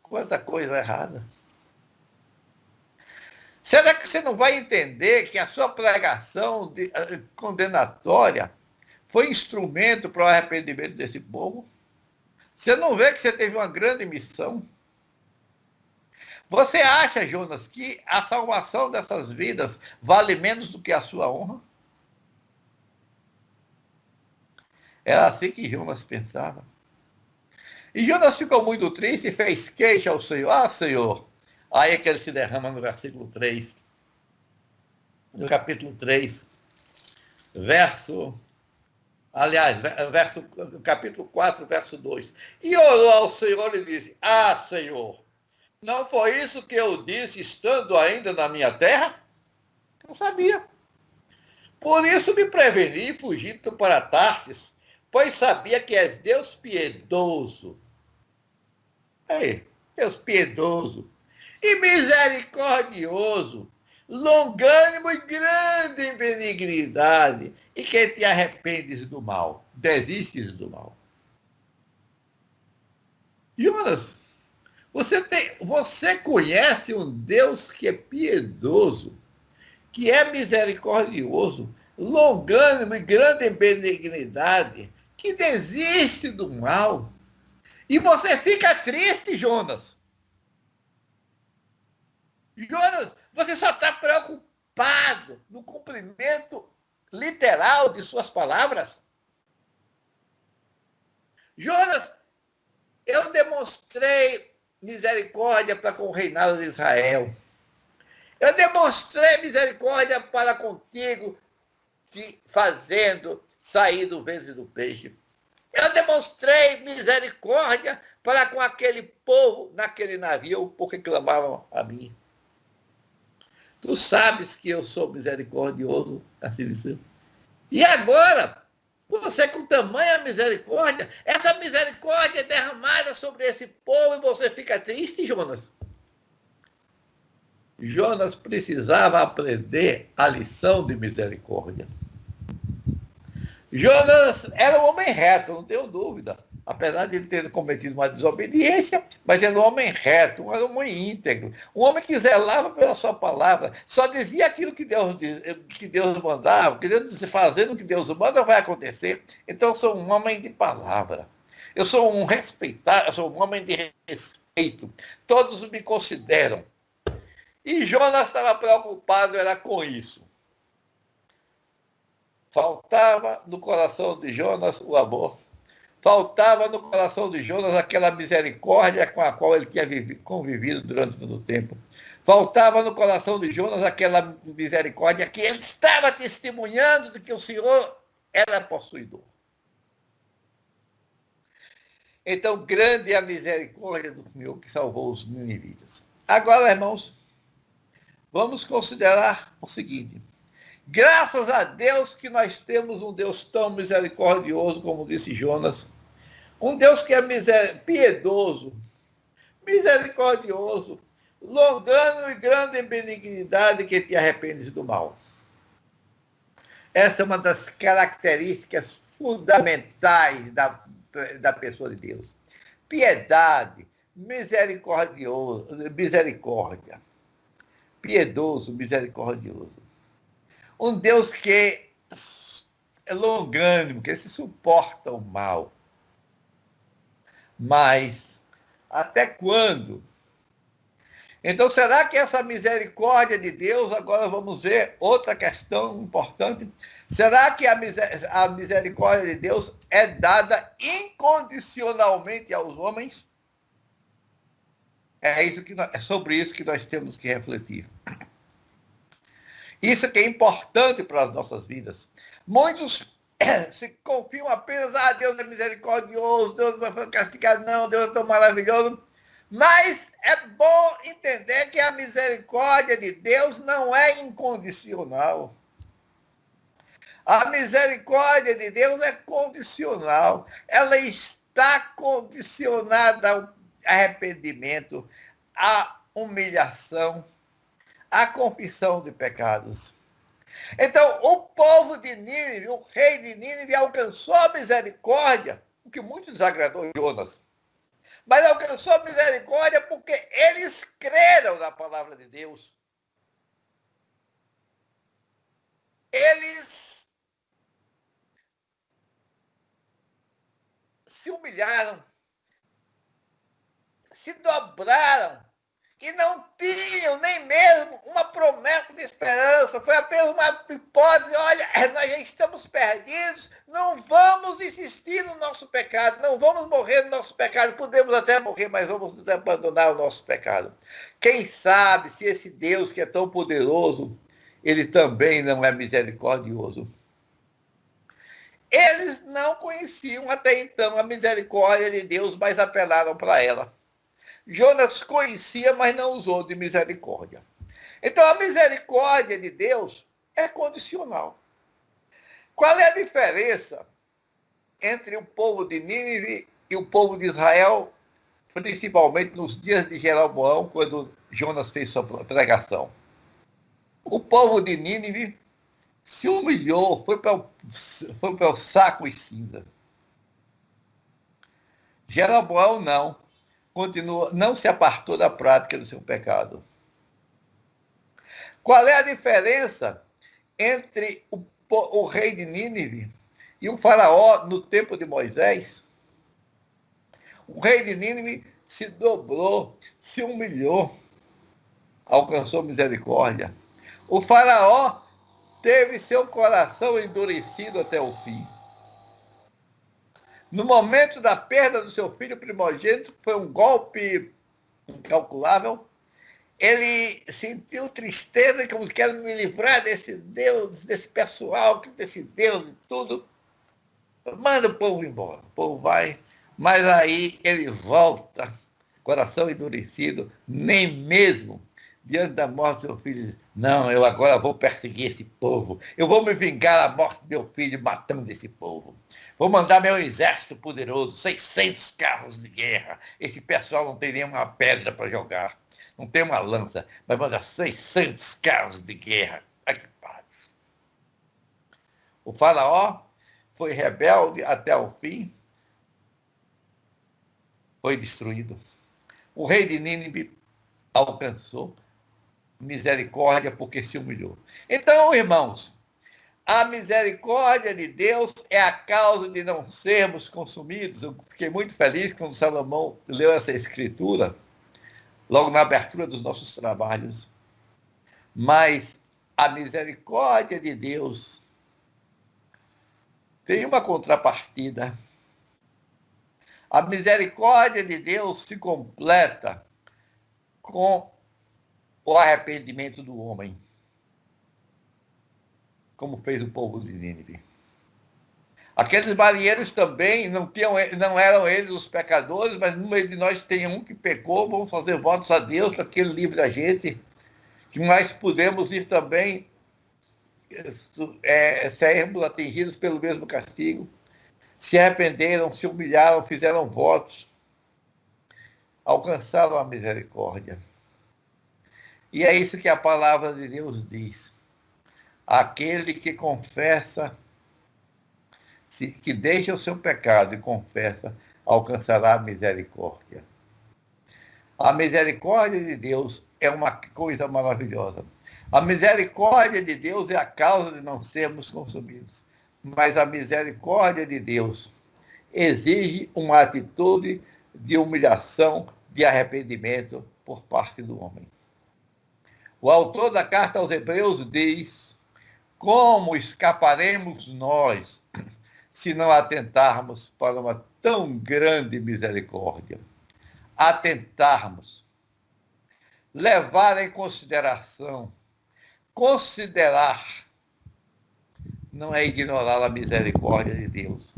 Quanta coisa errada. Será que você não vai entender que a sua pregação condenatória foi instrumento para o arrependimento desse povo? Você não vê que você teve uma grande missão? Você acha, Jonas, que a salvação dessas vidas vale menos do que a sua honra? Era assim que Jonas pensava. E Jonas ficou muito triste e fez queixa ao Senhor. Senhor. Aí é que ele se derrama no versículo 3. No capítulo 3. Capítulo 4, verso 2. E orou ao Senhor e disse, Senhor, não foi isso que eu disse estando ainda na minha terra? Eu sabia. Por isso me preveni fugindo para Tarsis, pois sabia que és Deus piedoso. Deus piedoso e misericordioso, longânimo e grande em benignidade, e que te arrependes do mal, desistes do mal. Jonas, você conhece um Deus que é piedoso, que é misericordioso, longânimo e grande em benignidade, que desiste do mal. E você fica triste, Jonas. Jonas, você só está preocupado no cumprimento literal de suas palavras. Jonas, eu demonstrei misericórdia para com o reinado de Israel. Eu demonstrei misericórdia para contigo, te fazendo sair do ventre do peixe. Eu demonstrei misericórdia para com aquele povo naquele navio, porque clamavam a mim. Tu sabes que eu sou misericordioso, assim disse. E agora, você com tamanha misericórdia, essa misericórdia é derramada sobre esse povo e você fica triste, Jonas? Jonas precisava aprender a lição de misericórdia. Jonas era um homem reto, não tenho dúvida. Apesar de ele ter cometido uma desobediência, mas era um homem reto, era um homem íntegro. Um homem que zelava pela sua palavra, só dizia aquilo que Deus mandava, querendo fazendo o que Deus manda, vai acontecer. Então eu sou um homem de palavra. Eu sou um homem de respeito. Todos me consideram. E Jonas estava preocupado, era com isso. Faltava no coração de Jonas o amor. Faltava no coração de Jonas aquela misericórdia com a qual ele tinha convivido durante todo o tempo. Faltava no coração de Jonas aquela misericórdia que ele estava testemunhando de que o Senhor era possuidor. Então, grande é a misericórdia do Senhor que salvou os ninivitas. Agora, irmãos, vamos considerar o seguinte. Graças a Deus que nós temos um Deus tão misericordioso, como disse Jonas. Um Deus que é piedoso, misericordioso, longano e grande em benignidade, que te arrependes do mal. Essa é uma das características fundamentais da pessoa de Deus. Piedade, misericórdia. Piedoso, misericordioso. Um Deus que é longânimo, que se suporta o mal. Mas até quando? Então, será que essa misericórdia de Deus, agora vamos ver outra questão importante, será que a misericórdia de Deus é dada incondicionalmente aos homens? É sobre isso que nós temos que refletir. Isso que é importante para as nossas vidas. Muitos se confiam apenas, Deus é misericordioso, Deus não vai castigar, não, Deus é tão maravilhoso. Mas é bom entender que a misericórdia de Deus não é incondicional. A misericórdia de Deus é condicional. Ela está condicionada ao arrependimento, à humilhação, à confissão de pecados. Então, o povo de Nínive, o rei de Nínive, alcançou a misericórdia, o que muito desagradou Jonas. Mas alcançou a misericórdia porque eles creram na palavra de Deus. Eles se humilharam, se dobraram e não tinham nem mesmo uma promessa de esperança. Foi apenas uma hipótese. Olha, nós já estamos perdidos, não vamos insistir no nosso pecado, não vamos morrer no nosso pecado. Podemos até morrer, mas vamos abandonar o nosso pecado. Quem sabe se esse Deus que é tão poderoso, ele também não é misericordioso. Eles não conheciam até então a misericórdia de Deus, mas apelaram para ela. Jonas conhecia, mas não usou de misericórdia. Então, a misericórdia de Deus é condicional. Qual é a diferença entre o povo de Nínive e o povo de Israel, principalmente nos dias de Jeroboão, quando Jonas fez sua pregação? O povo de Nínive se humilhou, foi para o saco e cinza. Jeroboão não. Continua, não se apartou da prática do seu pecado. Qual é a diferença entre o rei de Nínive e o faraó no tempo de Moisés? O rei de Nínive se dobrou, se humilhou, alcançou misericórdia. O faraó teve seu coração endurecido até o fim. No momento da perda do seu filho primogênito, foi um golpe incalculável. Ele sentiu tristeza, como quero me livrar desse Deus, desse pessoal, desse Deus e tudo. Manda o povo embora. O povo vai, mas aí ele volta, coração endurecido, nem mesmo diante da morte do seu filho. Não, eu agora vou perseguir esse povo. Eu vou me vingar da morte do meu filho matando esse povo. Vou mandar meu exército poderoso, 600 carros de guerra. Esse pessoal não tem nenhuma pedra para jogar. Não tem uma lança, mas manda 600 carros de guerra. Ai, que paz. O faraó foi rebelde até o fim. Foi destruído. O rei de Nínive alcançou misericórdia porque se humilhou. Então, irmãos, a misericórdia de Deus é a causa de não sermos consumidos. Eu fiquei muito feliz quando Salomão leu essa escritura, logo na abertura dos nossos trabalhos. Mas a misericórdia de Deus tem uma contrapartida. A misericórdia de Deus se completa com o arrependimento do homem, como fez o povo de Nínive. Aqueles marinheiros também não eram eles os pecadores, mas no meio de nós tem um que pecou, vamos fazer votos a Deus para que ele livre a gente, que nós podemos ir também sermos atingidos pelo mesmo castigo. Se arrependeram, se humilharam, fizeram votos, alcançaram a misericórdia. E é isso que a palavra de Deus diz. Aquele que confessa, que deixa o seu pecado e confessa, alcançará a misericórdia. A misericórdia de Deus é uma coisa maravilhosa. A misericórdia de Deus é a causa de não sermos consumidos. Mas a misericórdia de Deus exige uma atitude de humilhação, de arrependimento por parte do homem. O autor da carta aos Hebreus diz: como escaparemos nós se não atentarmos para uma tão grande misericórdia? Atentarmos, levar em consideração, considerar, não é ignorar a misericórdia de Deus.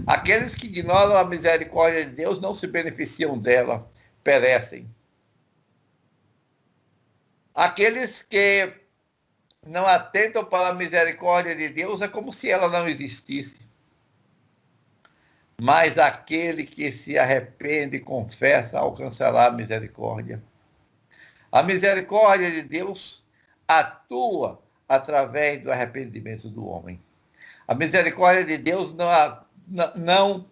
Aqueles que ignoram a misericórdia de Deus não se beneficiam dela, perecem. Aqueles que não atentam para a misericórdia de Deus é como se ela não existisse. Mas aquele que se arrepende e confessa alcançará a misericórdia. A misericórdia de Deus atua através do arrependimento do homem. A misericórdia de Deus não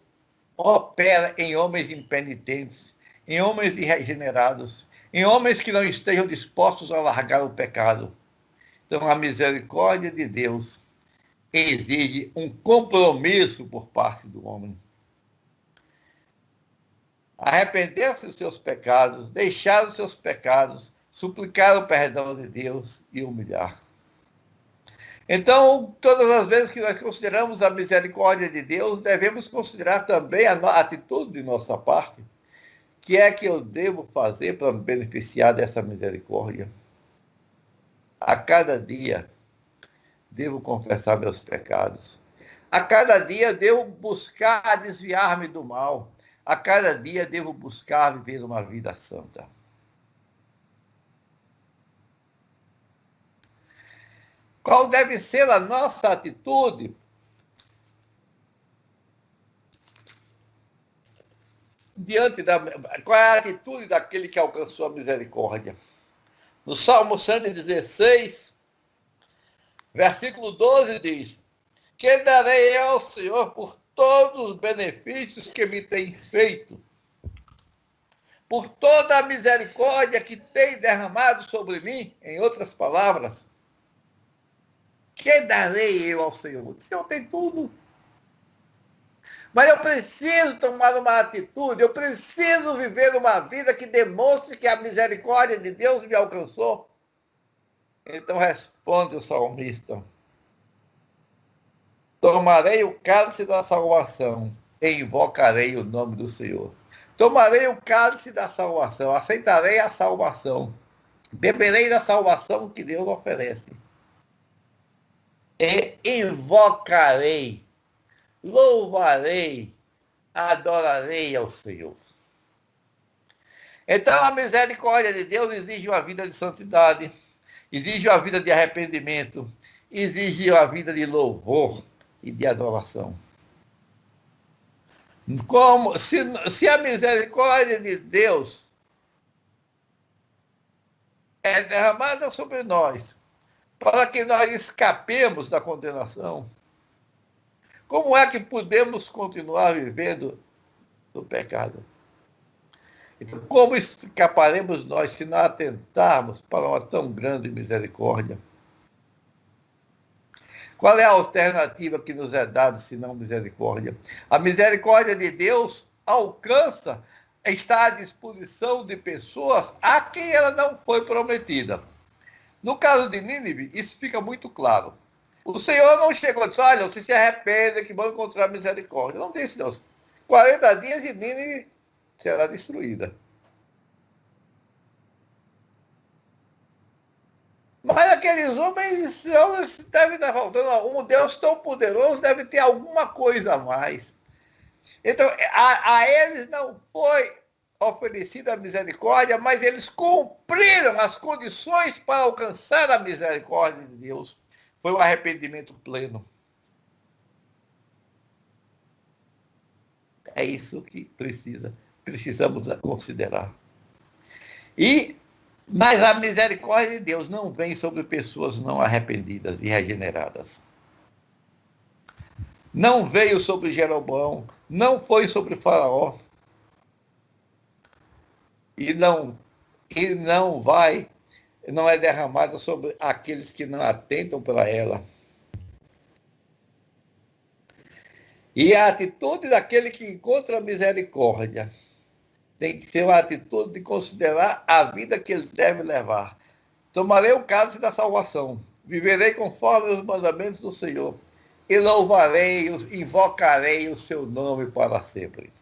opera em homens impenitentes, em homens irregenerados, em homens que não estejam dispostos a largar o pecado. Então, a misericórdia de Deus exige um compromisso por parte do homem. Arrepender-se dos seus pecados, deixar os seus pecados, suplicar o perdão de Deus e humilhar. Então, todas as vezes que nós consideramos a misericórdia de Deus, devemos considerar também a atitude de nossa parte. O que é que eu devo fazer para me beneficiar dessa misericórdia? A cada dia, devo confessar meus pecados. A cada dia, devo buscar desviar-me do mal. A cada dia, devo buscar viver uma vida santa. Qual deve ser a nossa atitude? Qual é a atitude daquele que alcançou a misericórdia? No Salmo 116, versículo 12 diz: que darei ao Senhor por todos os benefícios que me tem feito, por toda a misericórdia que tem derramado sobre mim, em outras palavras. Que darei eu ao Senhor? O Senhor tem tudo. Mas eu preciso tomar uma atitude, eu preciso viver uma vida que demonstre que a misericórdia de Deus me alcançou. Então responde o salmista: tomarei o cálice da salvação e invocarei o nome do Senhor. Tomarei o cálice da salvação, aceitarei a salvação, beberei da salvação que Deus oferece. E invocarei, louvarei, adorarei ao Senhor. Então a misericórdia de Deus exige uma vida de santidade, exige uma vida de arrependimento, exige uma vida de louvor e de adoração. Como se a misericórdia de Deus é derramada sobre nós, para que nós escapemos da condenação, como é que podemos continuar vivendo no pecado? Então, como escaparemos nós se não atentarmos para uma tão grande misericórdia? Qual é a alternativa que nos é dada, se não misericórdia? A misericórdia de Deus alcança, está à disposição de pessoas a quem ela não foi prometida. No caso de Nínive, isso fica muito claro. O Senhor não chegou e disse: olha, você se arrepende que vão encontrar misericórdia. Não disse, não. 40 dias e Nínive será destruída. Mas aqueles homens devem estar faltando. Um Deus tão poderoso deve ter alguma coisa a mais. Então, a eles não foi oferecida a misericórdia, mas eles cumpriram as condições para alcançar a misericórdia de Deus. Foi um arrependimento pleno. É isso que precisamos considerar. Mas a misericórdia de Deus não vem sobre pessoas não arrependidas e regeneradas. Não veio sobre Jeroboão, não foi sobre Faraó. E não é derramada sobre aqueles que não atentam para ela. E a atitude daquele que encontra a misericórdia tem que ser uma atitude de considerar a vida que ele deve levar. Tomarei o cálice da salvação, viverei conforme os mandamentos do Senhor, e louvarei, invocarei o seu nome para sempre.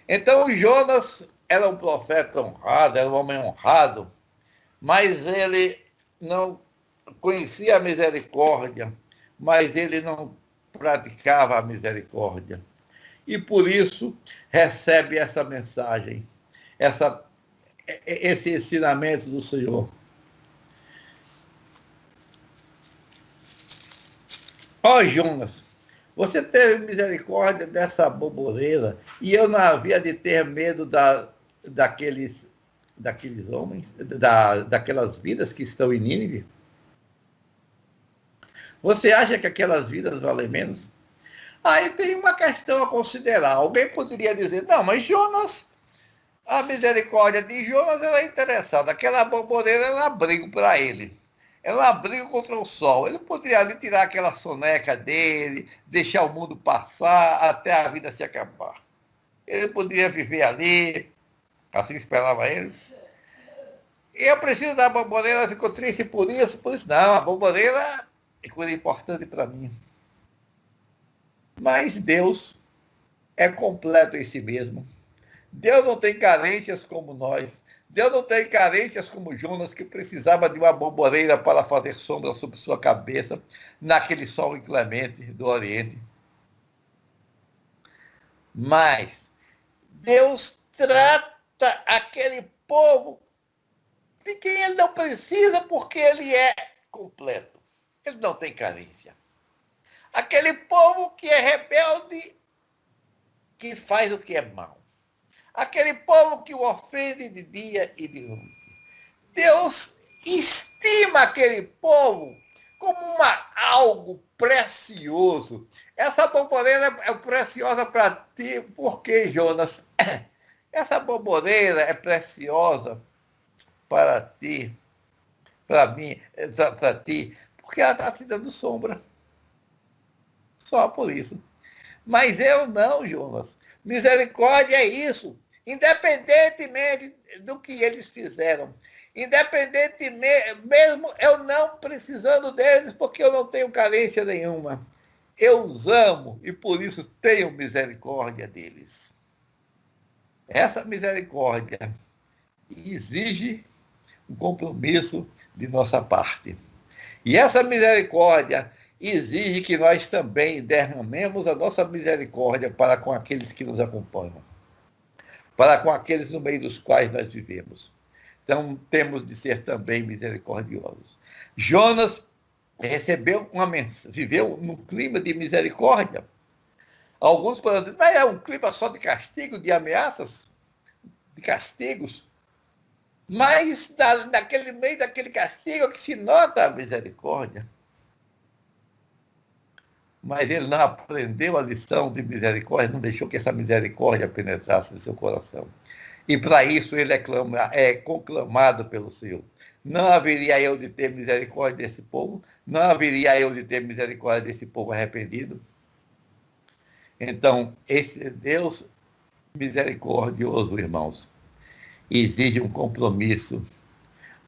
Então Jonas era um profeta honrado, era um homem honrado, mas ele não conhecia a misericórdia, mas ele não praticava a misericórdia. E por isso recebe essa mensagem, esse ensinamento do Senhor. Ó Jonas, você teve misericórdia dessa boboreira e eu não havia de ter medo daqueles homens, daquelas vidas que estão em Nínive? Você acha que aquelas vidas valem menos? Aí tem uma questão a considerar. Alguém poderia dizer, não, mas Jonas, a misericórdia de Jonas era interessada. Aquela boboreira era abrigo para ele. Era abrigo contra o sol. Ele poderia ali tirar aquela soneca dele, deixar o mundo passar até a vida se acabar. Ele poderia viver ali, assim esperava ele. E eu preciso da boboreira, ficou triste por isso. Não, a boboreira é coisa importante para mim. Mas Deus é completo em si mesmo. Deus não tem carências como nós. Deus não tem carências como Jonas, que precisava de uma boboreira para fazer sombra sobre sua cabeça naquele sol inclemente do Oriente. Mas Deus trata aquele povo de quem ele não precisa, porque ele é completo. Ele não tem carência. Aquele povo que é rebelde, que faz o que é mal. Aquele povo que o ofende de dia e de noite. Deus estima aquele povo como algo precioso. Essa boboreira é preciosa para ti, por quê, Jonas? Essa boboreira é preciosa para ti, para mim, para ti, porque ela está te dando sombra. Só por isso. Mas eu não, Jonas. Misericórdia é isso. Independentemente do que eles fizeram. Independentemente, mesmo eu não precisando deles, porque eu não tenho carência nenhuma. Eu os amo e por isso tenho misericórdia deles. Essa misericórdia exige um compromisso de nossa parte. E essa misericórdia exige que nós também derramemos a nossa misericórdia para com aqueles que nos acompanham, para com aqueles no meio dos quais nós vivemos. Então, temos de ser também misericordiosos. Jonas viveu num clima de misericórdia. Alguns podem dizer, mas é um clima só de castigo, de ameaças, de castigos. Mas naquele meio daquele castigo que se nota a misericórdia. Mas ele não aprendeu a lição de misericórdia, não deixou que essa misericórdia penetrasse no seu coração. E para isso ele é conclamado pelo Senhor. Não haveria eu de ter misericórdia desse povo, não haveria eu de ter misericórdia desse povo arrependido. Então, esse Deus misericordioso, irmãos, exige um compromisso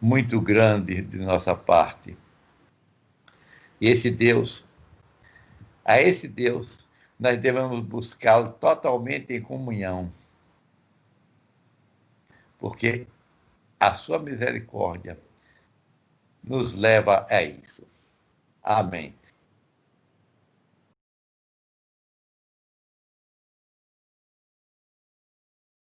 muito grande de nossa parte. A esse Deus, nós devemos buscá-lo totalmente em comunhão. Porque a sua misericórdia nos leva a isso. Amém.